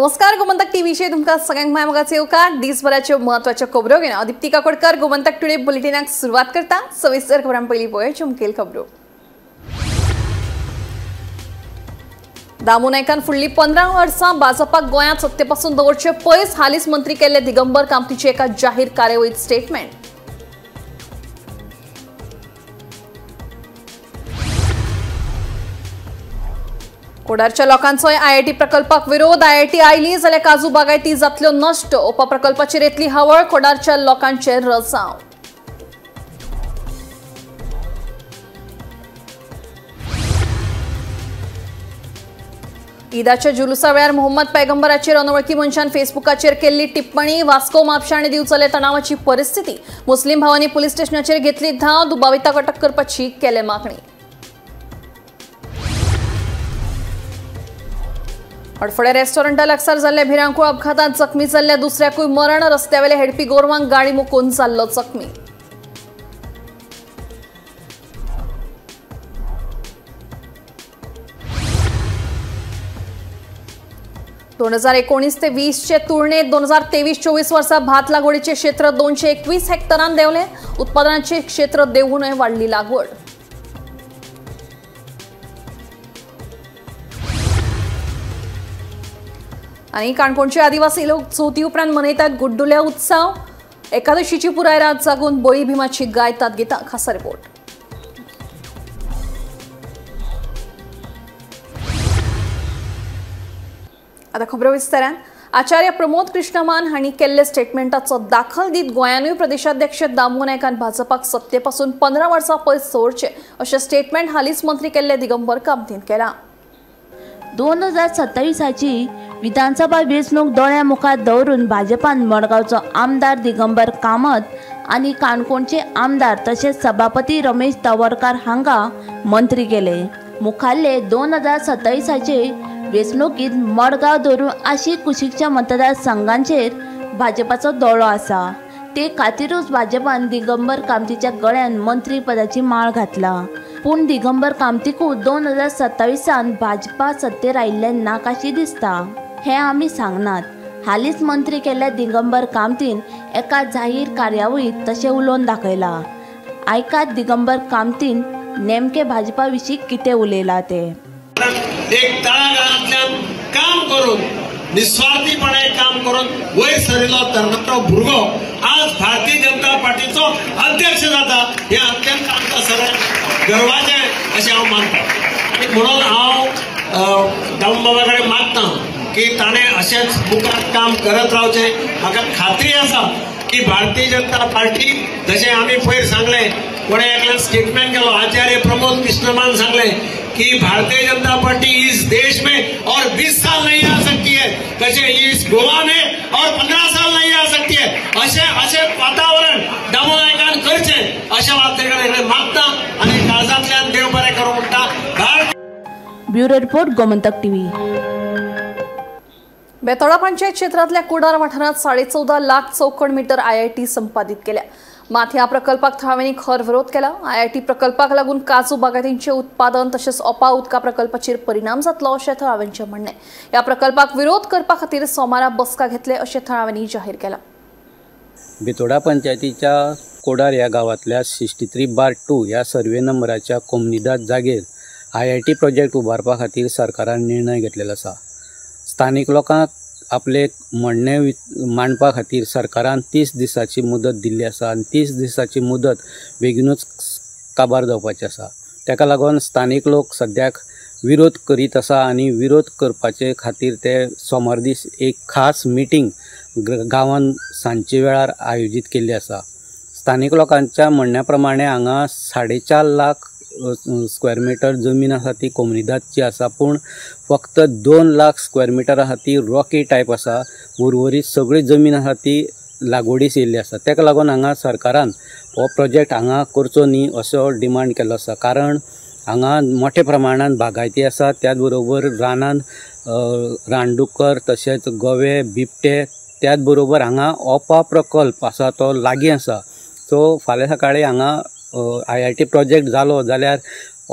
नमस्कार, गोमंतक टीव्हीचे तुमका सगळ्यांक मायमोगाचे येवकार दिसभराच्यो महत्वाच्यो खबरो घेवन दीप्ती काकोडकर गोमंतक टुडे बुलेटिनाक सुरुवात करता। सविस्तर खबरां पयलीं पळोवया मुखेल खबरो। दामू नायकान फुडली 15 वर्सां भाजपाक गोंयांत सत्तेपासून दवरचे पयस हालींच मंत्री केल्ले दिगंबर कामतीचे एका जाहीर कार्यावळीत स्टेटमेंट। कोडारच्या लोकांचो आयआयटी प्रकल्पाक विरोध। आयआयटी आयली जाल्यार काजू बागायती जातल्यो नष्ट। ओपा प्रकल्पाचेर येतली हवळ। कोडारच्या लोकांचे रसाव। ईदाच्या जुलुसा वेळार मोहम्मद पैगंबराचेर अनवळखी मनशान फेसबुकाचेर केल्ली टिप्पणी। वास्को म्हापशां दिवचले तणावाची परिस्थिती। मुस्लिम भावांनी पुलीस स्टेशनाचेर घेतली धांव। दुबाविताक अटक करपाची केले मागणी। हडफडे रेस्टॉरंटा लागसार जाल्ल्या भिरांकूळ अपघातात जखमी जाल्ल्या दुसऱ्याकूय मरण। रस्त्यावेले हेडपी गोरवांक गाडी मुकून जाल्लो जखमी। दोन 2019 ते 20 चे तुळनेत 2023-24 वर्सा भात लागवडीचे क्षेत्र 221 हेक्टरांत देंवले। उत्पादनाचे क्षेत्र देंवूनय वाडली लागवड। आणि काणकोणचे आदिवासी लोक चवथी उपरांत मनयतात गुड्डुल्या उत्सव। एकादशीची पुराय रात जागून बळी भिमाची गायतात गितां। खासा रिपोर्ट। आता खबरो विस्तारान। आचार्य प्रमोद कृष्णमान हांणी केल्ले स्टेटमेंटाचो दाखल दीत गोंयानूय प्रदेशाध्यक्ष दामू नायकान भाजपाक सत्तेपासून 15 वर्सां पयस दवरचे अशें स्टेटमेंट हालींच मंत्री केल्ले दिगंबर कामतीन केला। 2027ची विधानसभा वेंचणूक दोळ्या मुखार दवरून भाजपान मडगांवचो आमदार दिगंबर कामत आणि काणकोणचे आमदार तसेच सभापती रमेश तवरकार हांगा मंत्री केले। मुखाल्ले 2027चे वेंचणुकीत मडगांव धरून आशी कुशीकच्या मतदारसंघांचेर भाजपाचो दोळो आसा। ते खातीरूच भाजपान दिगंबर कामतीच्या गळ्यान मंत्री पदाची माळ घातला। पूण दिगंबर कामतीकूच 2027 भाजपा सत्तेर आयिल्ल्यान नाकाशी दिसता हे आमी सांगनात। हालींच मंत्री केल्ल्या दिगंबर कामतीन एका जाहीर कार्यावळीत तशें उलोवन दाखयला। आयकात दिगंबर कामतीन नेमके भाजपा विशीं कितें उलयला ते। एक तळागाळांतल्यान काम करून निस्वार्थीपणे काम करून वयर सरिल्लो तरणाटो भुरगो आज भारतीय जनता पार्टीचो अध्यक्ष जाता हे अत्यंत आमकां सगळ्यांक गर्वाचें अशें हांव मानता। म्हणून हांव दामू बाबा कडेन मागता की ताणें अशेंच मुखार काम करत रावचें। म्हाका खात्री आसा की भारतीय जनता पार्टी जशें आमी पयर सांगलें, कोणे एकल्यान स्टेटमेंट केलो, आचार्य प्रमोद कृष्णमान सांगले कि भारतीय जनता पार्टी इस देश में और 20 साल नहीं आ सकती है, कसे इस गोवा में और 15 साल नहीं आ सकती है। असे वातावरण दामू नायकान करचे अशा वातावरणाकडे मागता आणि काळजांतल्यान देव बरें करूं म्हणटा। Bureau report, Gomantak TV. Betora panchayat क्षेत्रातल्या कुडार वाठारात 14.5 लाख चौकड मीटर आयआयटी संपादित केल्या। मात ह्या प्रकल्पाक थळाव्यांनी खर विरोध केला। आयआयटी प्रकल्पाक लागून काजू बागायतींचे उत्पादन तसेच ओपा उदका प्रकल्पाचेर परिणाम जातलो अशें थळाव्यांचें म्हणणें। ह्या प्रकल्पाक विरोध करपा खातीर सोमारा बसका घेतले अशें थळाव्यांनी जाहीर केला। बेतोडा पंचायतीच्या कोडार ह्या गांवांतल्या 63/2 ह्या सर्वे नंबराच्या कोमनिदाद जागेर आयआयटी प्रोजेक्ट उबारपा खातीर सरकारान निर्णय घेतलेलो आसा। स्थानिक लोकांक आपले म्हणणे मांडपा खातीर सरकारान 30 दिसाची मुदत दिल्ली आसा आनी 30 दिसाची मुदत बेगीनूच काबार जावपाची आसा। ताका लागून स्थानिक लोक सद्याक विरोध करीत आसा आनी विरोध करपाचे खातीर ते सोमार दीस एक खास मिटींग गांवांत सांजचे वेळार आयोजीत केल्ली आसा। स्थानिक लोकांच्या म्हणण्या प्रमाणे हांगा 4.5 लाख स्क्वेअर मीटर जमीन आसा ती कोमनिदादची आसा, पूण फक्त 2 लाख स्क्वेअर मीटर आसा ती रॉकी टायप आसा। उर्वरीत सगळी जमीन आसा ती लागवडीस येयल्ली आसा। ताका लागून हांगा सरकारान हो प्रोजेक्ट हांगा करचो न्ही असो डिमांड केलो आसा। कारण हांगा मोठ्या प्रमाणात बागायती आसा, त्याच बरोबर रानांत रानडुक्कर तशेंच गोवे बिबटे, त्याच बरोबर हांगा ओपा प्रकल्प आसा तो लागीं आसा। सो फाल्यां सकाळीं हांगा आयआयटी प्रोजेक्ट जालो जाल्यार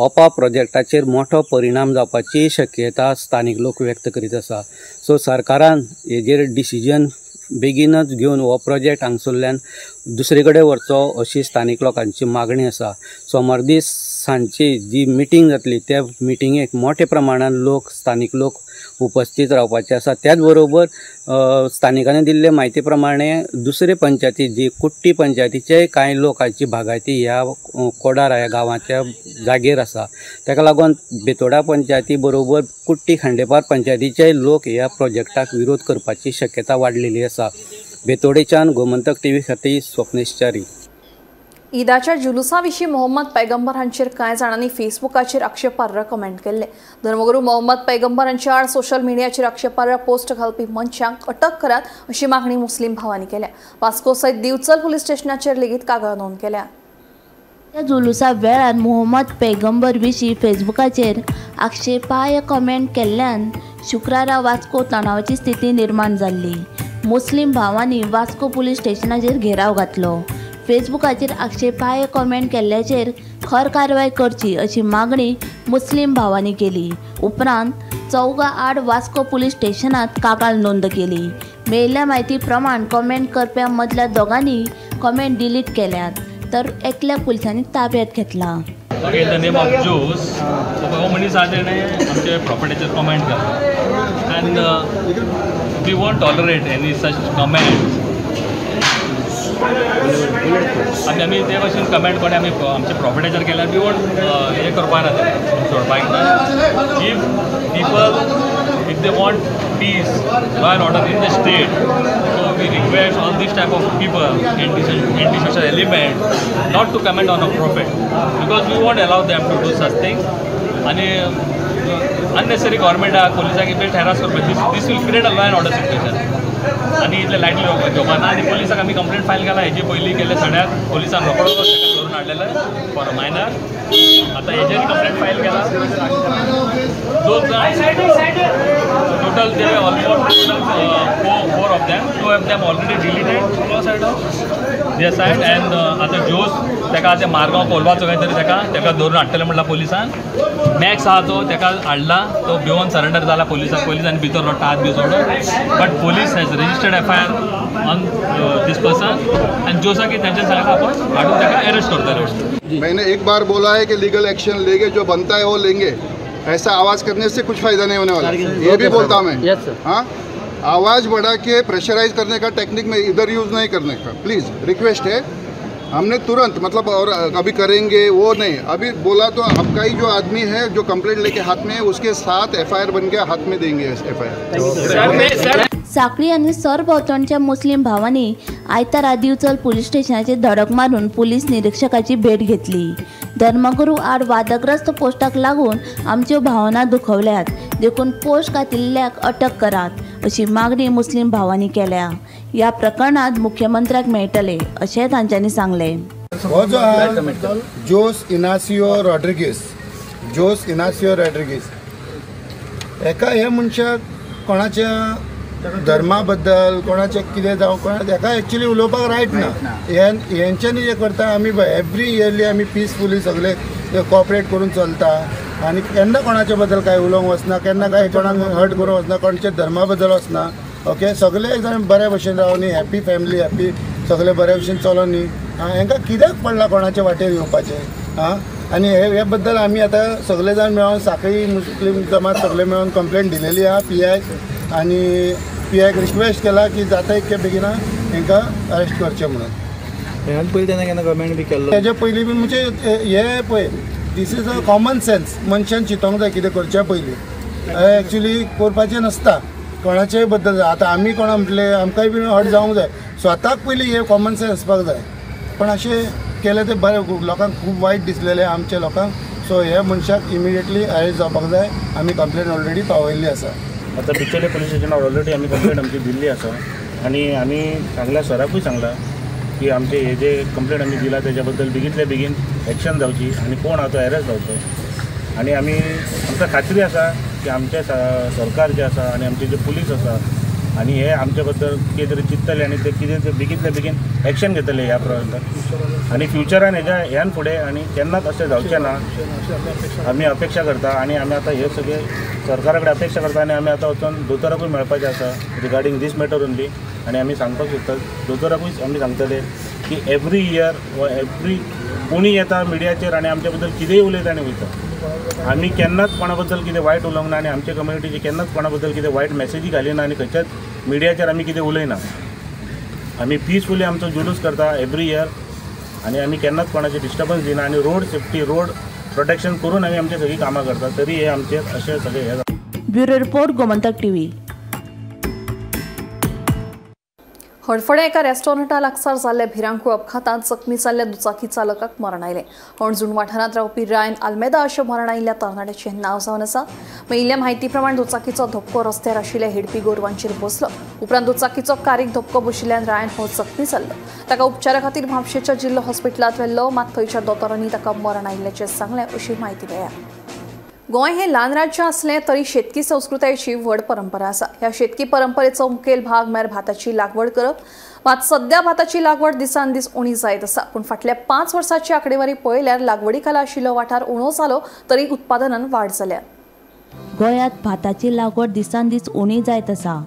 ओपा प्रोजेक्टाचेर मोठो परिणाम जावपाची शक्यता स्थानिक लोक व्यक्त करीत आसा. सो सरकारान हेजेर डिसिजन बेगीनच घेवन हो प्रोजेक्ट हांगसरल्यान दुसरे कडेन व्हरचो अशी स्थानिक लोकांची मागणी आसा. सोमार दीस सांजची जी मिटींग जातली त्या मिटिंगेक मोठ्या प्रमाणात स्थानिक लोक उपस्थित रावपाचे आसा. त्याच बरोबर स्थानिकांनी दिल्ले म्हायती प्रमाणे दुसरे पंचायती जी कुट्टी पंचायतीचे कांय लोकांची भागायती ह्या कोडार ह्या गांवाच्या जागेर आसा. ताका लागून बेतोडा पंचायती बरोबर कुट्टी खांडेपार पंचायतीचे लोक ह्या प्रोजेक्टाक विरोध करपाची शक्यता वाडलेली आसा. बेतोडेच्यान गोमंतक टीव्ही खातीर स्वप्नेश च्यारी. ईदाच्या जुलुसाविशीं मोहम्मद पैगंबर हांचेर कांय जाणांनी फेसबुकाचेर आक्षेपार्ह कमेंट केल्ले. धर्मगुरू मोहम्मद पैगंबर हांचे आड सोशल मिडियाचेर आक्षेपार्ह पोस्ट घालपी मनशांक अटक करात अशी मागणी मुस्लीम भावांनी केल्या. वास्को सयत दिवचल पुलीस स्टेशनाचेर लेगीत कागाळ नोंद केल्या. त्या जुलुसा वेळार मोहम्मद पैगंबर विशीं फेसबुकाचेर आक्षेपार्ह कमेंट केल्ल्यान शुक्रारा वास्को तणावाची स्थिती निर्माण जाल्ली. मुस्लीम भावांनी वास्को पुलीस स्टेशनाचेर घेराव घातलो. फेसबुकाचेर आक्षेपार्ह कमेंट केल्ल्याचेर खर कारवाय करची अशी मागणी मुस्लीम भावांनी केली. उपरांत चौगा आड वास्को पुलीस स्टेशनात कागाळ नोंद केली. मेळिल्ल्या म्हायती प्रमाण कमेंट करप्या मदल्या दोगांनी कमेंट डिलीट केल्यात तर एकल्या पुलिसांनी ताब्यात घेतला. Okay, the name of Jose हो मनीस आजने आमचे प्रॉपर्टीचेर कमेंट केला and we won't tolerate any such comment. आनी आमी ते भशेन कमेंट कोणी आमी आमच्या प्रॉपर्टीचेर केल्यार वी वोंट हे करपा ना ते सोडपाक ना. If people if they want peace law and order in the state so we request all this type of people anti social element not to comment on a profit because we won't allow them to do such things. आनी unnecessary गव्हर्मेंटाक पुलिसाक best harass करपाक this will create a law and order situation. आनी इतले lightly घेवपाना. आनी पुलिसाक आमी complaint file केला. हेजे पयलीं केल्ले सड्याक पुलिसान रोखडो ताका धरून हाडलेलो फॉर अ मायनर. आतां हेजेर कंप्लेंट फायल केला. दोन टोटल ते almost 4 of them. 2 of them already deleted said of there said end आतां जोस ताका आतां मारगांव कोलवाचो कांय तरी ताका धरून हाडटले म्हणला पुलिसान. मॅक्स आहा तो ताका हाडला तो भिवून सरेंडर जाला पुलिसाक. पुलिसांनी भितर रोडटा हात बी सोडून but police has registered FIR on this person end जोसा की त्यांच्या सांगता आपण हाडून ताका अरेस्ट करतले. मैंने एक बार बोला है कि लीगल एक्शन लेंगे, जो बनता है वो लेंगे. ऐसा आवाज़ करने से कुछ फ़ायदा नहीं होने वाला. ये भी बोलता मैं. हाँ, आवाज़ बढ़ा के प्रेशराइज करने का टेक्निक में इधर यूज़ नहीं करने का. प्लीज़ रिक्वेस्ट है. हमने तुरंत मतलब और अभी करेंगे वो नहीं. अभी बोला तो आपका ही जो आदमी है जो कंप्लेंट लेके हाथ में है उसके साथ FIR बन के हाथ में देंगे FIR. साखळी आनी सरभोंवतणच्या मुस्लीम भावांनी आयतारा दिवचल पुलीस स्टेशनाचेर धडक मारून पुलीस निरीक्षकाची भेट घेतली. धर्मगुरू आड वादग्रस्त पोस्टाक लागून आमच्यो भावना दुखवल्यात देखून पोस्ट घातिल्ल्याक अटक करात अशी मागणी मुस्लीम भावांनी केल्या. ह्या प्रकरणात मुख्यमंत्र्याक मेळटले अशें तांच्यांनी सांगले. हो जो जोस इनासियो रॉड्रिगीस एका हे मनशाक कोणाच्या धर्मा बद्दल कोणाचें कितें जावं कोणा हेका एक्चुली उलोवपाक रायट ना. हेंच्यांनी जे करता आमी एवरी इयरली आमी पिसफुली सगळे कॉपरेट करून चलता आनी केन्ना कोणाच्या बद्दल काय उलोवंक वचना, केन्ना काय कोणाक हर्ट करूंक वचना, कोणाच्या धर्मा बद्दल वचना. ओके, सगळे जाण बऱ्या भशेन रावनी, हॅप्पी फॅमिली, हॅप्पी सगळे बऱ्या भशेन चलोनी. हांकां कित्याक पडला कोणाच्या वाटेर येवपाचें. आनी हे बद्दल आमी आतां सगळे जाण मेळोन सांखळी मुस्लीम जमात सगळे मेळोन कंप्लेंट दिलेली आहा PI आनी PIक रिक्वेस्ट केला की जाता इतके बेगिना हांकां अरेस्ट करचें म्हणून. केन्ना गव्हर्मेंट बी केल्लो तेजे पयलीं बी म्हणजे हे पळय this is a common sense. मनशान चिंतोंक जाय कितें करच्या पयलीं एक्चुली करपाचें नासता कोणाचेय बद्दल. आतां आमी कोणा म्हटलें आमकांय बी हर्ट जावंक जाय, स्वताक पयलीं हे कॉमन सेन्स आसपाक जाय. पण अशें केलें तें बरें, लोकांक खूब वायट दिसलेलें आमच्या लोकांक. सो ह्या मनशाक इमिडिएटली अरेस्ट जावपाक जाय. आमी कंप्लेंट ऑलरेडी पावयल्ली आसा. आतां बिचोले पुलीस स्टेशनार ऑलरेडी आमी कंप्लेंट आमची दिल्ली आसा आनी आमी सांगला सराकूय सांगला की आमचे हे जे कंप्लेंट आमी दिला तेज्या बद्दल बेगींतल्या बेगीन एक्शन जावची आनी कोण आहा तो अरेस्ट जावचो. आनी आमकां खात्री आसा की आमचे सरकार जे आसा आनी आमचे जे पुलीस आसा आणि हे आमच्या बद्दल कितें तरी चिंततले आणि ते कितें ते बेगींतल्या बेगीन एक्शन घेतले ह्या प्रॉब्लेमाक आणि फ्युचरान ह्यान फुडें आणि केन्नाच अशें जावचें ना आमी अपेक्षा करता आणि आमी आतां हे सगळे सरकारा कडेन अपेक्षा करता आणि आमी आतां वचून दोतोराकूय मेळपाचें आसा रिगार्डींग दीस मॅटर ओन्ली आणि आमी सांगपाक सोदता दोतोराकूय आमी सांगतले की एवरी इयर वा एवरी कोणी येता मिडियाचेर आणि आमच्या बद्दल कितेंय उलयता आनी वयता आमी केन्नाच कोणा बद्दल कितें वायट उलोवंक ना आणि आमच्या कम्युनिटीचे केन्नाच कोणा बद्दल कितें वायट मॅसेजी घालिना आणि खंयच्याच मिडियाचेर आमी कितें उलयना आमी पिसफुली आमचो जुलूस करता एवरी इयर आणि आमी केन्नाच कोणाचे डिस्टर्बन्स दिना आणि रोड सेफ्टी रोड प्रोटेक्शन करून आमी आमची सगळी कामां करता तरी हे आमचे अशे सगळे हे bureau report Gomantak TV. Hadfade एका रेस्टॉरंटा लागसार जाल्ल्या भिरांकूळ अपघातांत जखमी जाल्ल्या दुचाकी चालकाक मरण आयलें. अणजूण वाठारांत रावपी रायन आल्मेदा अशें मरण आयिल्ल्या तरणाट्याचें नांव जावन आसा. मेळिल्ल्या म्हायती प्रमाण दुचाकीचो धपको रस्त्यार आशिल्ल्या हिडपी गोरवांचेर बसलो. उपरांत दुचाकीचो कारीक धपको बशिल्ल्यान रायन हो जखमी जाल्लो. ताका उपचारा खातीर म्हापशेच्या जिल्लो हॉस्पिटलांत व्हेल्लो मात थंयच्या दोतोरांनी ताका मरण आयिल्ल्याचें सांगलें अशी म्हायती मेळ्ळ्या. गोंय हे ल्हान राज्य असलें तरी शेतकी संस्कृतायेची व्हड परंपरा आसा. ह्या शेतकी परंपरेचो मुखेल भाग म्हळ्यार भाताची लागवड करप. मात सध्या भाताची लागवड दिसान दीस उणी जायत आसा. पूण फाटल्या 5 वर्सांची आंकडेवारी पळयल्यार लागवडी खाला आशिल्लो वाठार उणो जालो तरी उत्पादनांत वाड जाल्या. गोंयांत भाताची लागवड दिसान दीस उणी जायत आसा.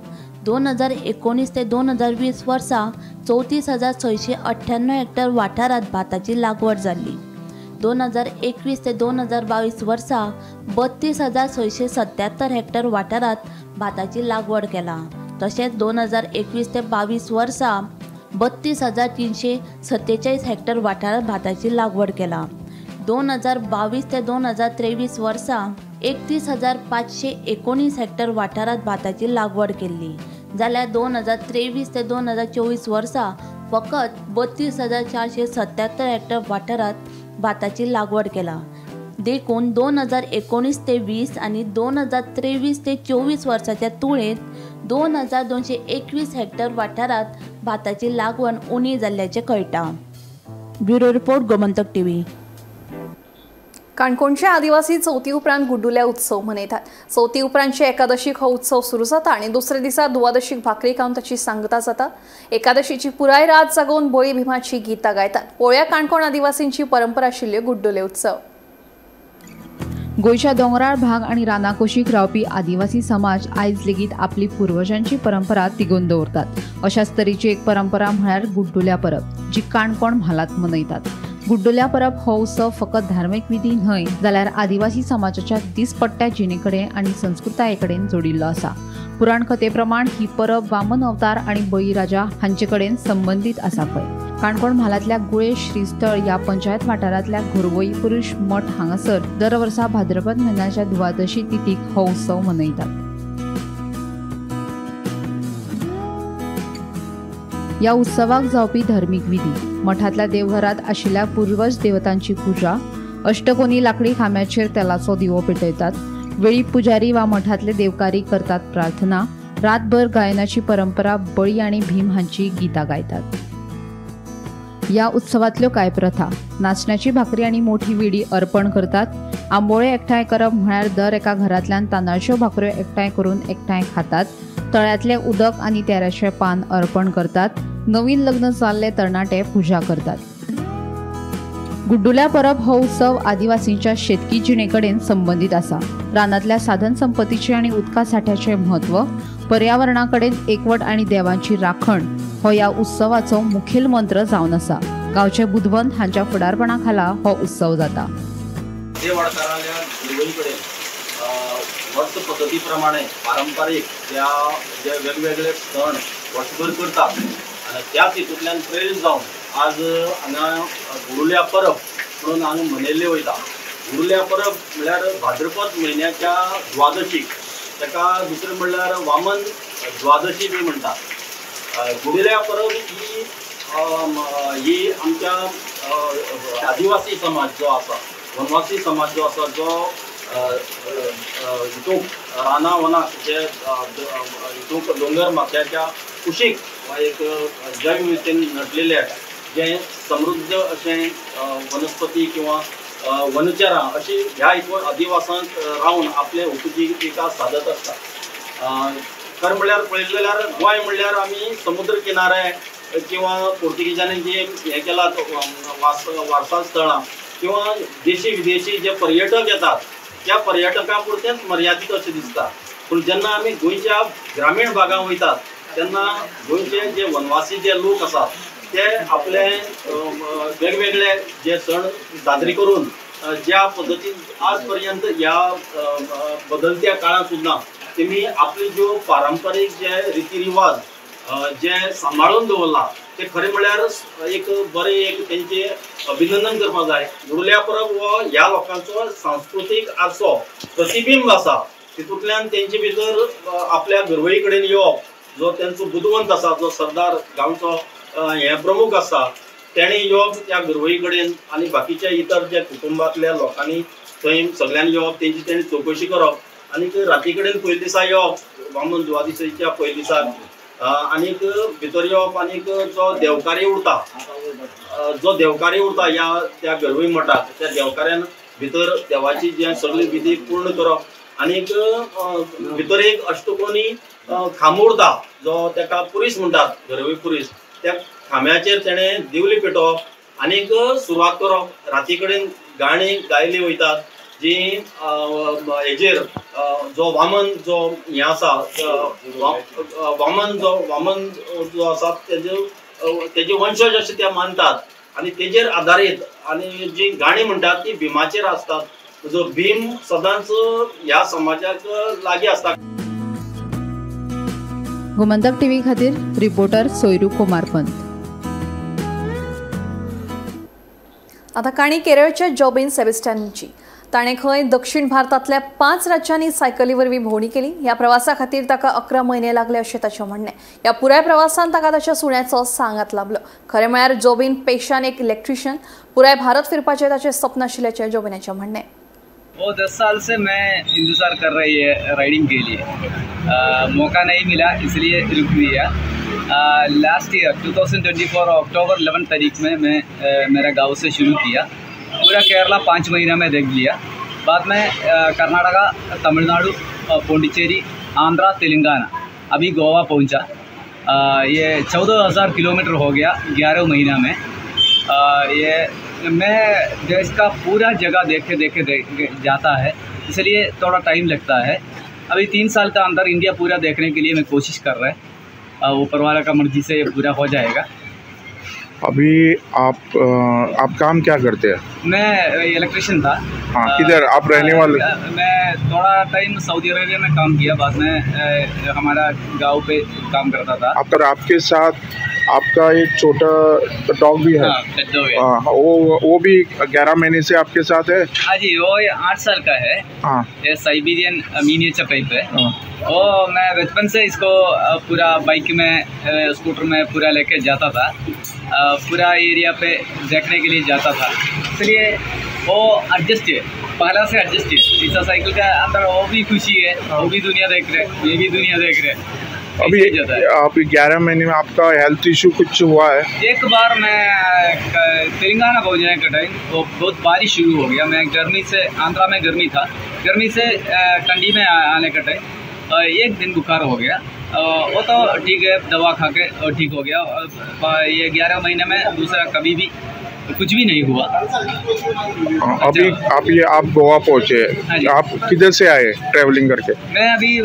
2019 ते 2020 वर्सा 34,698 हेक्टर वाठारांत भाताची लागवड जाल्ली. 2021 ते 2022 वर्सा 32,677 हेक्टर वाठारांत भाताची लागवड केला. तशेंच 2021 ते 22 वर्सा 32,347 हेक्टर वाठारांत भाताची लागवड केला. 2022 ते 2023 वर्सा 31,519 हेक्टर वाठारांत भाताची लागवड केल्ली. जाल्यार 2023 ते 2024 वर्सा फकत 32,477 हेक्टर वाठारांत भाताची लागवड केला. देखून 2019 ते 20 आणि 2023 ते 24 वर्साच्या तुळेंत 2,221 हेक्टर वाठारांत भाताची लागवड उणी जाल्ल्याचें कळटा. Bureau report Gomantak TV. काणकोणचे आदिवासी चवथी उपरांत गुड्डुल्या उत्सव मनयतात. चवथी उपरांतचे एकादशीक हो उत्सव सुरू जाता आणि दुसऱ्या दिसा द्वादशीक भाकरी खावन ताची सांगता जाता. एकादशीची पुराय रात जागोवन बळी भिमाची गितां गायतात. पळोवया काणकोण आदिवासींची परंपरा आशिल्ल्यो गुड्डुले उत्सव. गोंयच्या दोंगराळ भाग आणि रानाकुशीक रावपी आदिवासी समाज आयज लेगीत आपली पुर्वजांची परंपरा तिगोवन दवरतात. अशाच तरेची एक परंपरा म्हळ्यार गुड्डुल्या परब, जी काणकोण म्हालांत मनयतात. गुड्डुल्या परब हो उत्सव फकत धार्मीक विधी न्हय जाल्यार आदिवासी समाजाच्या दिसपट्ट्या जिणेकडेन आनी संस्कृताये कडेन जोडिल्लो आसा. पुराण कथे प्रमाण ही परब वामन अवतार आणि बळीराजा हांचे कडेन संबंधीत आसा पळय. काणकोण म्हालांतल्या गुळे श्रीस्थळ ह्या पंचायत वाठारांतल्या घोरवई पुरुष मठ हांगासर दर वर्सा भाद्रपद म्हयन्याच्या द्वादशी तिथीक हो उत्सव मनयतात. या उत्सवाक जावपी धार्मीक विधी मठांतल्या देवघरांत आशिल्ल्या पुर्वज देवतांची पुजा, अष्टकोनी लाकडी खांब्याचेर तेलाचो दिवो पेटयतात, वेळी पुजारी वा मठांतले देवकारी करतात प्रार्थना, रातभर गायनाची परंपरा, बळी आनी भीम हांची गितां गायतात. या उत्सवांतल्यो कांय प्रथा: नाचण्याची भाकरी आनी मोठी विडी अर्पण करतात. आंबोळे एकठांय करप म्हळ्यार दर एका घरांतल्यान तांदळाच्यो भाकऱ्यो एकठांय करून एकठांय खातात. तळ्यातले उदक आनी तेऱ्याचें पान अर्पण करतात. नवीन लग्न जाल्ले तरणाटे पुजा करतात. गुड्डुल्या परब हो उत्सव आदिवासींच्या शेतकी जिणेकडेन संबंधीत आसा. रानांतल्या साधन संपत्तीचे आनी उदका साठ्याचे म्हत्व, पर्यावरणा कडेन एकवट आनी देवांची राखण हो या उत्सवाचो मुखेल मंत्र जावन आसा. गांवचे बुधवंत हांच्या फुडारपणा खाला हो उत्सव जाता. वर्ष पद्धती प्रमाणे पारंपारीक जे वेगवेगळे सण वर्षभर करतात आणि त्याच हितूंतल्यान प्रेरीत जावन आज हांगा गुडुल्या परब म्हणून हांगा मनयल्ली वयता. गुडुल्या परब म्हळ्यार भाद्रपद म्हयन्याच्या द्वादशीक, ताका दुसरें म्हणल्यार वामन द्वादशी बी म्हणटात. गुडुल्या परब ही आमच्या आदिवासी समाज जो आसा, वनवासी समाज जो आसा, जो हितूंक राना वनाक जे हितूंक दोंगर माथ्याच्या कुशीक एक जैवविविधतेन नटलेले जे समृद्ध अशें वनस्पती किंवा वनचरां अशी ह्या हितून आदिवासांत रावन आपले उपजिविका सादत आसता. खरें म्हणल्यार पळयलें जाल्यार गोंय म्हणल्यार आमी समुद्र किनारे किंवा पोर्तुगीजांनी जे हे केला वारसा स्थळां किंवा देशी विदेशी जे पर्यटक येतात त्या पर्यटकां पुरतेंच मर्यादीत अशें दिसता. पूण जेन्ना आमी गोंयच्या ग्रामीण भागांत वयतात तेन्ना गोंयचे जे वनवासी जे लोक आसात ते आपले वेगवेगळे जे सण साजरे करून ज्या पद्दतीन आज पर्यंत ह्या बदलत्या काळांत सुद्दां तेमी आपले ज्यो पारंपारीक जे रिती रिवाज जे सांबाळून दवरला ते खरें म्हळ्यार एक बरें एक तेंचे अभिनंदन करपाक जाय. गुरुल्या परब हो ह्या लोकांचो सांस्कृतीक आर्सो प्रतिबिंब आसा. तितूंतल्यान तेंचे भितर आपल्या घरवळी कडेन येवप, जो तेंचो बुदवंत आसा, जो सरदार गांवचो हे प्रमुख आसा, तेणें येवप त्या घरवळी कडेन आनी बाकीच्या इतर जे कुटुंबांतल्या लोकांनी थंय सगळ्यांनी येवप, तेंची तेणी चवकशी करप आनीक राती कडेन पयले दिसा येवप, वामन द्वादशीच्या पयले दिसाक आनीक भितर येवप आनीक जो देवकारी उरता ह्या त्या घरवळी मठाक त्या देवकाऱ्यान भितर देवाची जे सगळी विधी पूर्ण करप आनीक भितर एक अष्टकोनी खांब उरता जो तेका पुरीस म्हणटात घरवळी पुरीस, त्या खांब्याचेर तेणें दिवली पेटोवप आनीक सुरवात करप. राती कडेन गाणी गायली वयतात जी हेजेर जो वामन जो हे आसा वामन जो आसा तेजे वंशज अशें ते मानतात आनी तेजेर आधारीत आनी जी गाणी म्हणटात ती भिमाचेर आसतात. जो भीम सदांच ह्या समाजाक लागीं आसता. गोमंतक टीव्ही खातीर रिपोर्टर सोयरू कुमारपंत. आता काणी केरळच्या जॉबिन सेबेस्टियनची. ताणें खंय दक्षिण भारतांतल्या 5 राज्यांनी सायकली वरवीं भोंवडी केली. ह्या प्रवासा खातीर ताका 11 म्हयने लागले अशें ताचें म्हणणें. ह्या पुराय प्रवासान ताका ताच्या सुण्याचो सांगात लाभलो. खरें म्हळ्यार जॉबिन पेशान एक इलेक्ट्रिशियन. पुराय भारत फिरपाचें ताचें सपन आशिल्ल्याचें जॉबिनाचें म्हणणें. वो 10 साल से मैं इंतज़ार कर रही है राइडिंग के लिए, मौका नहीं मिला इसलिए रुक दिया. लास्ट ईयर 2024 अक्टूबर 11 तारीख में मैं मेरा गांव से शुरू किया. पूरा केरला 5 महीना में देख लिया. बाद में कर्नाटका, तमिलनाडु, पौंडीचेरी, आंध्रा, तेलंगाना, अभी गोवा पहुंचा. ये 14,000 किलोमीटर हो गया 11 महीना में. ये मैं देश का पूरा जगह देखे जाता है, इसलिए थोड़ा टाइम लगता है. अभी 3 साल के अंदर इंडिया पूरा देखने के लिए मैं कोशिश कर रहा है. ऊपर वाला का मर्जी से ये पूरा हो जाएगा. अभी आप काम क्या करते हैं? मैं इलेक्ट्रिशियन था. हाँ, किधर आप रहने वाले? मैं थोड़ा टाइम सऊदी अरेबिया में काम किया, बाद में हमारा गांव पे काम करता था. आपके साथ आपका एक छोटा डॉग भी है? हाँ, वो भी 11 महीने से आपके साथ है? हाँ जी, वो 8 साल का है. हाँ, ये साइबेरियन मिनिएचर टाइप है. हाँ. वो मैं बचपन से इसको पूरा बाइक में स्कूटर में पूरा लेके जाता था. पूरा एरिया पे देखने के लिए जाता था, इसलिए वो एडजस्ट है, पहला से एडजस्ट है. इस साइकिल का अंदर वो भी खुशी है, वो भी दुनिया देख रहे, ये भी दुनिया देख रहे. अभी 11 महीने में आपका हेल्थ इशू कुछ हुआ है? एक बार मैं तेलंगाना पहुँचने का टाइम वो बहुत बारिश शुरू हो गया. मैं गर्मी से, आंध्रा में गर्मी था, गर्मी से ठंडी में आने का टाइम 1 दिन बुखार हो गया. वो तो ठीक है, दवा खा के ठीक हो गया. ये 11 महीने में दूसरा कभी भी कुछ भी नहीं हुआ. अभी आप गोवा पहुँचे, आप किधर से आए ट्रैवलिंग करके? मैं अभी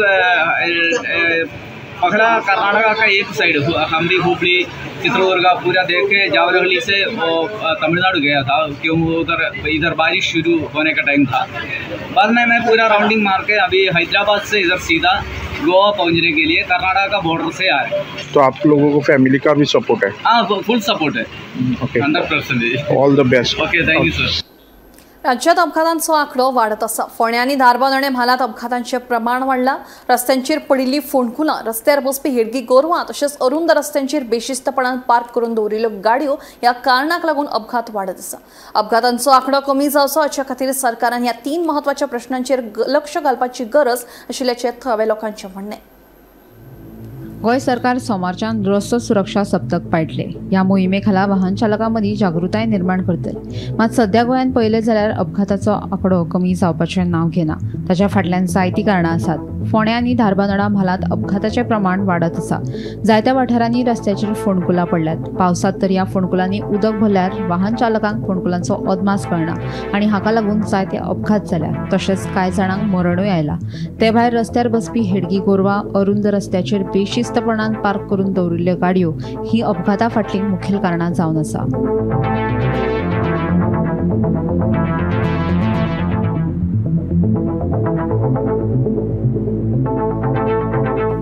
पकड़ा कर्नाटका का एक साइड, हम भी हुबली, चित्रदुर्गा पूरा देख के जावरहली से वो तमिलनाडु गया था, क्यों इधर बारिश शुरू होने का टाइम था. बाद में मैं पूरा राउंडिंग मार के अभी हैदराबाद से इधर सीधा गोवा पहुंचने के लिए कर्नाटका का बॉर्डर से आ रहे. तो आप लोगों को फैमिली का भी सपोर्ट है? हाँ, फुल सपोर्ट है. Okay, 100%. All the best. Okay, thank you sir. राज्यात अपघातांचो आंकडो वाडत आसा. फोंड्या आनी धारबांदोडे म्हालात अपघातांचें प्रमाण वाडलां. रस्त्यांचेर पडिल्लीं फोंडकुलां, रस्त्यार बसपी हेडगी गोरवां तशेंच अरुंद रस्त्यांचेर बेशिस्तपणान पार्क करून दवरिल्ल्यो गाडयो ह्या कारणाक लागून अपघात वाडत आसा. अपघातांचो आंकडो कमी जावचो हाचे खातीर सरकारान ह्या 3 म्हत्वाच्या प्रश्नांचेर लक्ष घालपाची गरज आशिल्ल्याचें थळाव्या लोकांचें म्हणणें. गोंय सरकार सोमारच्यान रस्तो सुरक्षा सप्तक पायटले. ह्या मोहिमेखाला वाहन चालकांमदी जागृताय निर्माण करतले. मात सध्या गोंयांत पळयलें जाल्यार अपघाताचो आंकडो कमी जावपाचें नांव घेना. ताच्या फाटल्यान जायतीं कारणां आसात. फोंड्या आनी धारबांदोडा म्हालांत अपघाताचें प्रमाण वाडत आसा. जायत्या वाठारांनी रस्त्याचेर फोंडकुलां पडल्यात. पावसांत तर ह्या फोंडकुलांनी उदक भरल्यार वाहन चालकांक फोंडकुलांचो अदमास कळना आनी हाका लागून जायते अपघात जाल्यात. तशेंच कांय जाणांक मरणूय आयलां. ते भायर रस्त्यार बसपी हेडगी गोरवां अरुंद रस्त्याचेर बेशिस्तपणान पार्क करून दवरिल्ल्यो गाडयो ही अपघाता फाटलीं मुखेल कारणां जावन आसा.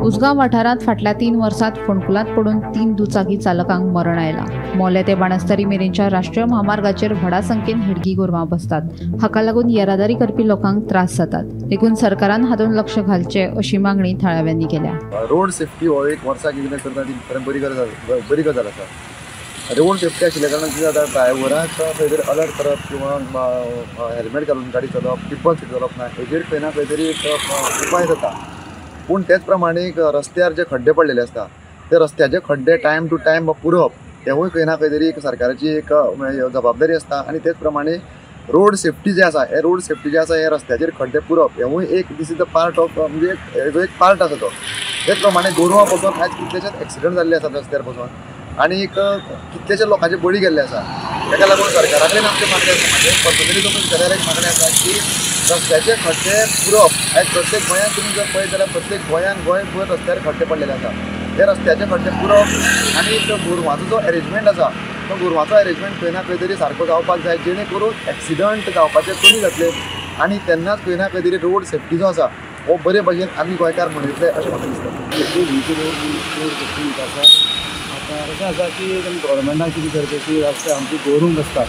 उसगांव वाठारांत फाटल्या 3 वर्सांत फोंडकुलांत पडून 3 दुचाकी चालकांक मरण आयलां. मोले ते बाणस्तारी मेरेनच्या राष्ट्रीय महामार्गाचेर व्हडा संख्येन हेडगी गोरवां बसतात. हाका लागून येरादारी करपी लोकांक त्रास जातात. देखून सरकारान हातूंत लक्ष घालचें अशी मागणी थळाव्यांनी केल्या. रोड सेफ्टी हो एक वर्साक कितें करता ती खरें बरी गजाल आसा. रोड सेफ्टी आशिल्ल्या कारणान कितें जाता ड्रायव्हराक खंय तरी अलर्ट करप किंवा हेल्मेट घालून गाडी चलोवप टिप्पण सीट चलोवप ना हेजेर खंय ना खंय तरी एक उपाय जाता. पूण तेच प्रमाणे रस्त्यार जे खड्डे पडलेले आसता ते रस्त्याचे खड्डे टायम टू टायम पुरवप हेवूय खंय ना खंय तरी एक सरकाराची एक जबाबदारी आसता. आनी तेच प्रमाणे रोड सेफ्टी जे आसा हे रोड सेफ्टी जे आसा हे रस्त्याचेर खड्डे पुरवप हेवूय एक this is the part of म्हणजे हेजो एक पार्ट आसा तो. तेच प्रमाणे गोरवां पसून आयज कितलेशेच एक्सिडंट जाल्ले आसात रस्त्यार पसून आनी कितलेशे लोकांचे बळी गेल्ले आसा. ताका लागून सरकारा कडेन आमचे मागणी आसा म्हणजे पर्सनली सरकाराक एक मागणी आसा की रस्त्याचे खड्डे पुरवप. आयज प्रत्येक गोंयांत तुमी जर पळयत जाल्यार प्रत्येक गोंयभर रस्त्यार खड्डे पडलेले आसा. हे रस्त्याचे खड्डे पुरवप आनी तो गोरवांचो जो अरेंजमेंट आसा तो गोरवांचो अरेंजमेंट खंय ना खंय तरी सारको जावपाक जाय जेणे करून एक्सिडंट जावपाचे कमी जातले आनी तेन्नाच खंय ना खंय तरी रोड सेफ्टी जो आसा हो बरे भशेन आमी गोंयकार मनयतले अशें म्हाका दिसता. आतां अशें आसा की गव्हर्मेंटान कितें करता की आमची गोरूंक आसता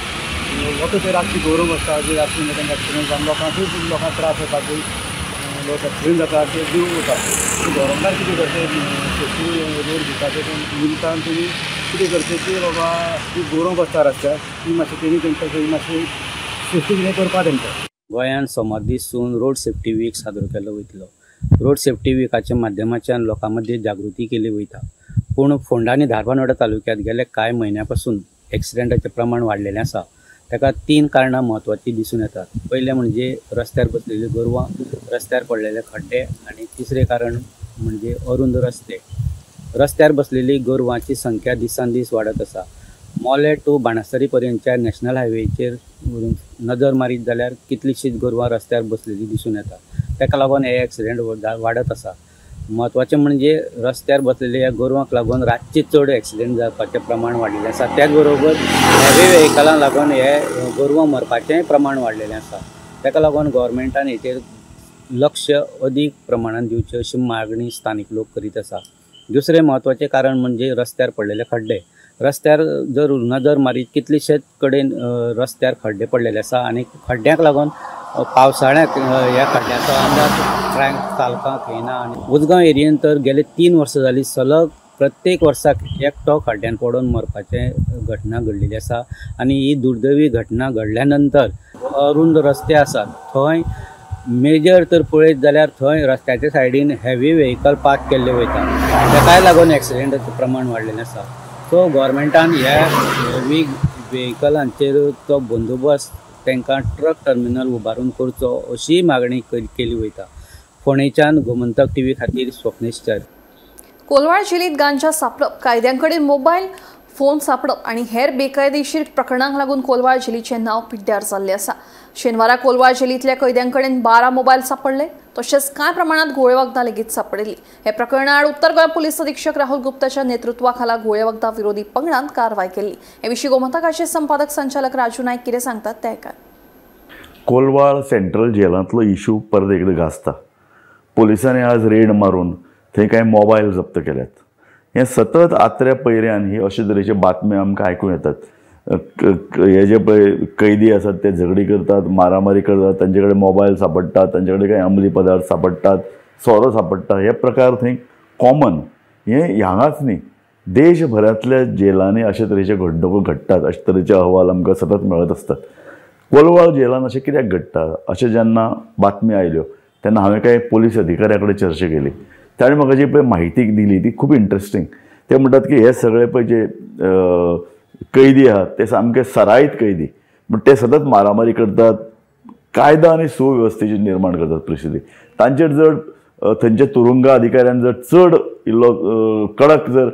वता ते रातची गोरूंक आसता जी रातची तांकां एक्सिडंट जावन लोकांक त्रास जाता की लोक एक्सिडंट जाता ते जीव वता. गव्हर्मेंटान कितें करता सेफ्टी रोड दिता ते निमतान तुमी कितें करता की बाबा ती गोरूंक आसता रस्त्यार ती मातशी तेणी तेंकां खंय मातशी सेफ्टी कितें करपा तेंकां. गोंयांत सोमार दिसून रोड सेफ्टी वीक साजरो केलो वयतलो. रोड सेफ्टी विकाच्या माध्यमाच्यान लोकां मदीं जागृती केली वयता. पूण फोंडा आनी धारबांदोडा तालुक्यांत गेले कांय म्हयन्यां पासून एक्सिडंटाचें प्रमाण वाडलेलें आसा. ताका 3 कारणां म्हत्वाची दिसून येतात. पयलें म्हणजे रस्त्यार बसलेलीं गोरवां, रस्त्यार पडलेले खड्डे आनी तिसरें कारण म्हणजे अरुंद रस्ते. रस्त्यार बसलेलीं गोरवांची संख्या दिसान दीस वाडत आसा. मोले टू बाणस्तारी पर्यंतच्या नॅशनल हायवेचेर नजर मारीत जाल्यार कितलींशींच गोरवां रस्त्यार बसलेलीं दिसून येता. ताका लागून हे एक्सिडेंट वाडत आसा. म्हत्वाचें म्हणजे रस्त्यार बसलेल्या ह्या गोरवांक लागून रातचे चड एक्सिडेंट जावपाचें प्रमाण वाडिल्लें आसा. त्याच बरोबर हेवी व्हेहिकलांक लागून हे गोरवां मरपाचेंय प्रमाण वाडलेलें आसा. ताका लागून गव्हर्मेंटान हेचेर लक्ष अदीक प्रमाणात दिवचें अशी मागणी स्थानीक लोक करीत आसा. दुसरें म्हत्वाचें कारण म्हणजे रस्त्यार पडलेले खड्डे. रस्त्यार जर नजर मारीत कितलेशेच कडेन रस्त्यार खड्डे पडलेले आसा आनी खड्ड्यांक लागून पावसाळ्यांत ह्या खड्ड्याचो अंदाज चालकांक येना. आनी उसगांव एरियेंत तर गेले 3 वर्सां जालीं सलग प्रत्येक वर्साक एकटो खड्ड्यान पडून मरपाचे घटना घडलेली आसा. आनी ही दुर्दैवी घटना घडल्या नंतर अरुंद रस्ते आसात थंय मेजर तर पळयत जाल्यार थंय रस्त्याच्या सायडीन हेवी व्हेहिकल पार्क केल्ले वयता. ताकाय लागून एक्सिडेंटाचें प्रमाण वाडलेलें आसा. सो गव्हर्मेंटान ह्या हेवी व्हेहिकलांचेर तो बंदोबस्त तांकां ट्रक टर्मिनल उबारून करचो अशी मागणी केली वयता. फोंडेच्यान गोमंतक टीव्ही खातीर स्वप्नेश च्यारी. कोलवाळ जिल्लीत गांजा सापडप, कायद्यांकडेन मोबायल फोन सापडप आणि हेर बेकायदेशीर प्रकरणांक लागून कोलवाळ जिल्लीचें नांव पिड्ड्यार जाल्लें आसा. शेनवारा कोलवाळ जिल्लींतल्या कैद्यांकडेन 12 मोबायल सापडले. तशेंच कांय प्रमाणात घोळे वखदां लेगीत सापडिल्लीं. हे प्रकरणा आड उत्तर गोंय पुलीस अधीक्षक राहुल गुप्ताच्या नेतृत्वाखाला घोळे वखदां विरोधी पंगडान कारवाय केल्ली. हे विशीं गोमंतकाचे संपादक संचालक राजू नायक कितें सांगतात ते आयकात. कोलवाळ सेंट्रल जेलांतलो इश्यू परत एकदा गाजता. पोलिसांनी आज रेड मारून थंय कांय मोबायल जप्त केल्यात. हे सतत आत्र्या पैऱ्यान ही अशे तरेचे बातम्यो आमकां आयकूं येतात. हे जे पळय कैदी आसात ते झगडी करतात, मारामारी करतात, तांचे कडेन मोबायल सापडटात, तांचे कडेन काही अंमली पदार्थ सापडटात, सोरो सापडटा. हे प्रकार थंय कॉमन. हे हांगाच न्ही देशभरांतल्या जेलांनी अशे तरेचे घडणुको घडटात. अशे तरेचे अहवाल आमकां सतत मेळत आसतात. कोलवाळ जेलान अशें कित्याक घडटा अशें जेन्ना बातमी आयल्यो तेन्ना हांवें कांय पोलीस अधिकाऱ्या कडेन चर्चा केली. ताणें म्हाका जी पळय म्हायती दिली ती खूब इंट्रस्टिंग. ते म्हणटात की हे सगळे पळय जे कैदी आहात ते सामके सराईत कैदी, म्हणजे ते सतत मारामारी करतात, कायदा आनी सुवेवस्थेची निर्माण करतात परिस्थिती. तांचेर जर थंयच्या तुरुंगा अधिकाऱ्यान जर चड इल्लो कडक जर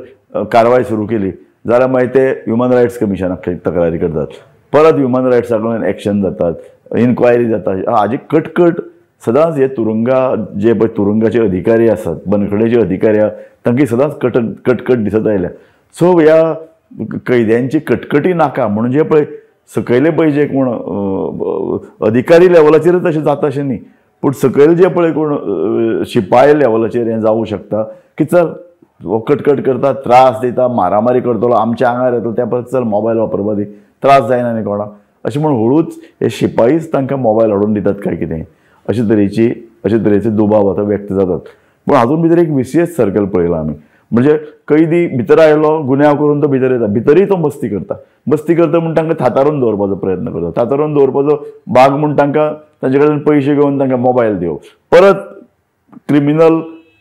कारवाय सुरू केली जाल्यार मागीर ते ह्युमन रायट्स कमिशनाक तक्रारी करतात, परत ह्युमन रायट्सा कडून एक्शन जातात, इन्क्वायरी जाता. हाजी कटकट सदांच हे तुरुंगा जे पळय तुरुंगाचे अधिकारी आसात, बंदखणीचे अधिकारी आहात, तांकां सदांच कटकट दिसत आयल्या. सो ह्या कैद्यांची कटकटी नाका म्हणून जे पळय सकयले पळय जे कोण अधिकारी लेवलाचेर तशें जाता अशें न्ही, पूण सकयल जे पळय कोण शिपाई लेवलाचेर हें जावूं शकता की चल हो कटकट करता, त्रास दिता, मारामारी करतलो, आमच्या आंगार येतलो, त्या परत चल मोबायल वापरपा दी, त्रास जायना न्ही कोणाक, अशें म्हणून हळूच हे शिपाईच तांकां मोबायल हाडून दितात काय कितें अशे तरेचे दुबाव आतां व्यक्त जातात. पूण हातूंत भितर एक विशेश सर्कल पळयला आमी, म्हणजे कैदी भितर आयलो, गुन्यांव करून तो भितर येता, भितरय तो मस्ती करता म्हूण तांकां थातारून दवरपाचो प्रयत्न करता. थातारून दवरपाचो भाग म्हूण तांकां तांचे कडेन पयशे घेवन तांकां मोबायल दिवप, परत क्रिमिनल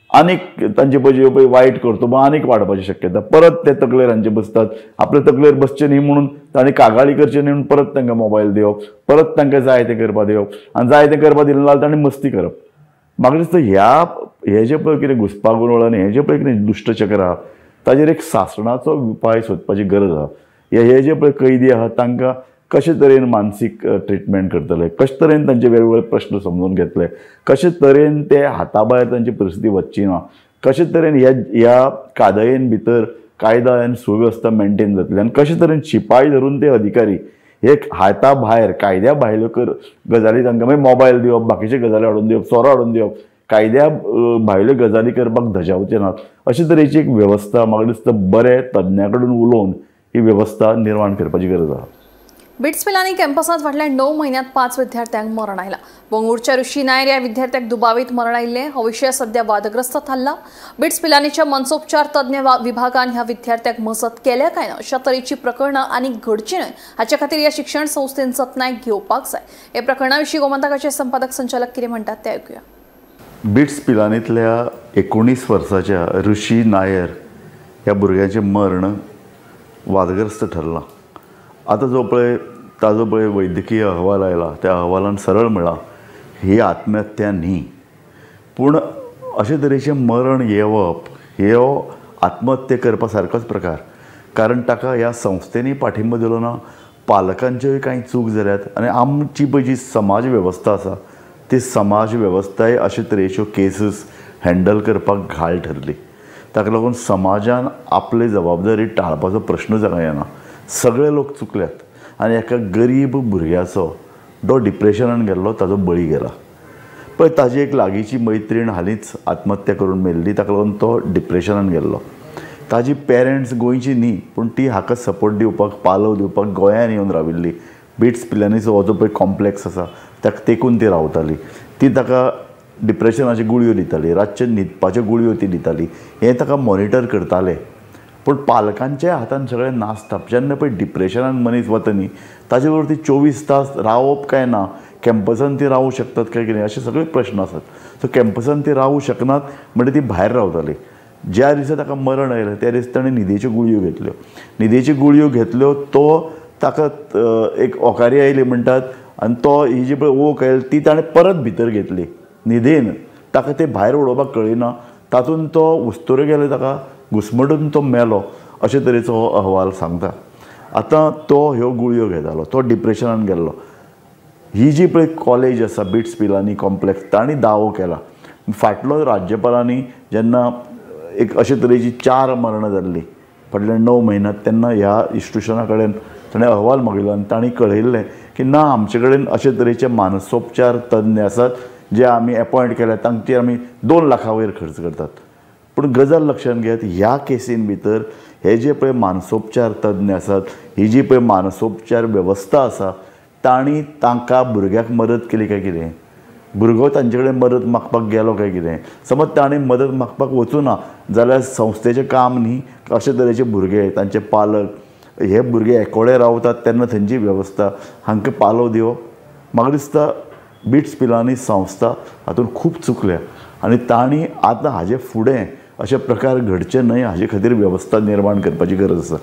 आनीक तांचे पळय वायट करतो आनीक वाडपाची शक्यता, परत ते तकलेर बसतात, आपले तकलेर बसचे न्ही म्हणून तांणी कागाळी करचे न्ही म्हणून परत तांकां मोबायल दिवप, परत तांकां जाय तें करपा दिवप, आनी जाय तें करपा दिलें जाल्यार तांणी मस्ती करप. म्हाका दिसता हे जे पळय कितें घुसपागोंदळ आनी हे जे पळय कितें दुश्टचक्र आहा ताजेर एक सासणाचो उपाय सोदपाची गरज आहा. हे जे पळय कैदी आहात तांकां कशे तरेन मानसीक ट्रिटमेंट करतले, कशे तरेन तांचे वेगवेगळे प्रश्न समजून घेतले, कशे तरेन ते हाता भायर तांची परिस्थिती वचची ना, कशे तरेन ह्या कायद्यान भितर कायदा आनी सुवेवस्था मेंटेन जातली, आनी कशे तरेन शिपाई धरून ते अधिकारी हे हाता भायर कायद्या भायल्यो गजाली तांकां मागीर मोबायल दिवप, बाकीचे गजाली हाडून दिवप, सोरो हाडून दिवप, कायद्या भायल्यो गजाली करपाक धजावचे नात, अशे तरेची एक वेवस्था म्हाका दिसता बरे तज्ञा कडून उलोवन ही वेवस्था निर्माण करपाची गरज आहा. बिट्स पिलांनी कॅम्पसात फाटल्या 9 म्हयन्यांत 5 विद्यार्थ्यांक मरण आयला. बंगळुरूच्या ऋषी नायर ह्या विद्यार्थ्याक दुबावीत मरण आयिल्लें. हो विशय सध्या वादग्रस्त थारला. बिट्स पिलांनीच्या मनसोपचार तज्ञ विभागान ह्या विद्यार्थ्याक मजत केल्या काय ना अशा तरेची प्रकरणां आनी घडची न्हय हाचे खातीर ह्या शिक्षण संस्थेन जतनाय घेवपाक जाय. हे प्रकरणा विशीं गोमंतकाचे संपादक संचालक कितें म्हणटात ते आयकुया. बिट्स पिलांनींतल्या 19 वर्साच्या ऋषी नायर ह्या भुरग्याचें मरण वादग्रस्त ठरलां. आतां ताजो पळय वैद्यकीय अहवाल आयला त्या अहवालान सरळ म्हळां ही आत्महत्या न्ही, पूण अशे तरेचें मरण येवप हो आत्महत्या करपा सारकोच प्रकार, कारण ताका ह्या संस्थेनी पाठिंबो दिलो ना, पालकांच्योय कांय चूक जाल्यात, आनी आमची पळय जी समाज वेवस्था आसा ती समाज वेवस्थाय अशे तरेच्यो केसीस हँडल करपाक घाळ ठरली. ताका लागून समाजान आपली जबाबदारी टाळपाचो प्रश्न जावं येना. सगळे लोक चुकल्यात आनी एका गरीब भुरग्याचो जो डिप्रेशनान गेल्लो ताजो बळी गेला. पळय ताजी एक लागींची मैत्रीण हालींच आत्महत्या करून मेल्ली, ताका लागून तो डिप्रेशनान गेल्लो. ताजी पेरंट्स गोंयची न्ही, पूण ती हाका सपोर्ट दिवपाक पालव दिवपाक गोंयांत येवन राविल्ली. बिट्स पिलांनीचो हो जो पळय कॉम्प्लेक्स आसा ताका तेकून ती रावताली. ती ताका डिप्रेशनाच्यो गुळयो दिताली, रातचे न्हिदपाच्यो गुळयो ती दिताली, हें ताका मॉनिटर करताले. पूण पालकांच्या हातान सगळें नासता. जेन्ना पळय डिप्रेशनान मनीस वता न्ही ताजे बरोबर ती 24 तास रावप काय ना, कॅम्पसान ती रावूं शकतात काय कितें अशे सगळे प्रश्न आसात. सो कॅम्पसान ती रावूं शकनात म्हणजे ती भायर रावताली. ज्या दिसा ताका मरण आयलें त्या दिसा ताणें न्हिदेच्यो गुळयो घेतल्यो. न्हिदेच्यो गुळयो घेतल्यो, तो ताका एक ओकारी आयली म्हणटात, आनी तो ही जी पळय ओक आयली ती ताणें परत भितर घेतली न्हिदेन. ताका ते भायर उडोवपाक कळिना, तातूंत तो उस्तुरे गेले, ताका घुस्मटून तो मेलो अशे तरेचो हो अहवाल सांगता. आतां तो ह्यो गुळयो घेतालो, तो डिप्रेशनान गेल्लो. ही जी पळय कॉलेज आसा बिट्स पिलांनी कॉम्प्लेक्स तांणी दावो केला. फाटलो राज्यपालांनी जेन्ना एक अशे तरेची 4 मरणां जाल्लीं फाटल्या 9 म्हयन्यांत, तेन्ना ह्या इन्स्टिट्युशना कडेन ताणें अहवाल मागिल्लो आनी तांणी कळयल्लें की ना, आमचे कडेन अशे तरेचे मानसोपचार तज्ञ आसात जे आमी अपॉयंट केल्यात, तांचेर आमी 2 लाखा वयर खर्च करतात. पूण गजाल लक्षांत घेयात, ह्या केसीन भितर हे जे पळय मानसोपचार तज्ञ आसात, ही जी पळय मानसोपचार वेवस्था आसा, तांणी तांकां भुरग्याक मदत केली काय कितें? भुरगो तांचे कडेन मदत मागपाक गेलो काय कितें? समज ताणें मदत मागपाक वचूं ना जाल्यार संस्थेचें काम न्ही अशे तरेचे भुरगे, तांचे पालक, हे भुरगे एकोडे रावतात तेन्ना थंयची वेवस्था हांकां पालव दिवप. म्हाका दिसता बिट्स पिलांनी संस्था हातूंत खूब चुकल्या आनी तांणी आतां हाजे फुडें अशे प्रकार घडचे न्हय हाजे खातीर वेवस्था निर्माण करपाची गरज आसा.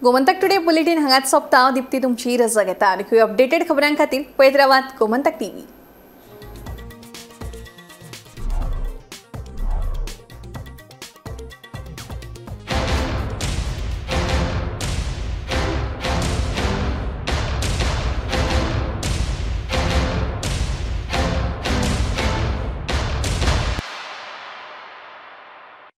गोमंतक टुडे बुलेटिन हांगाच सोंपता. दिप्ती तुमची रजा घेता. आनी अपडेटेड खबरां खातीर पळयत रावात गोमंतक टीव्ही.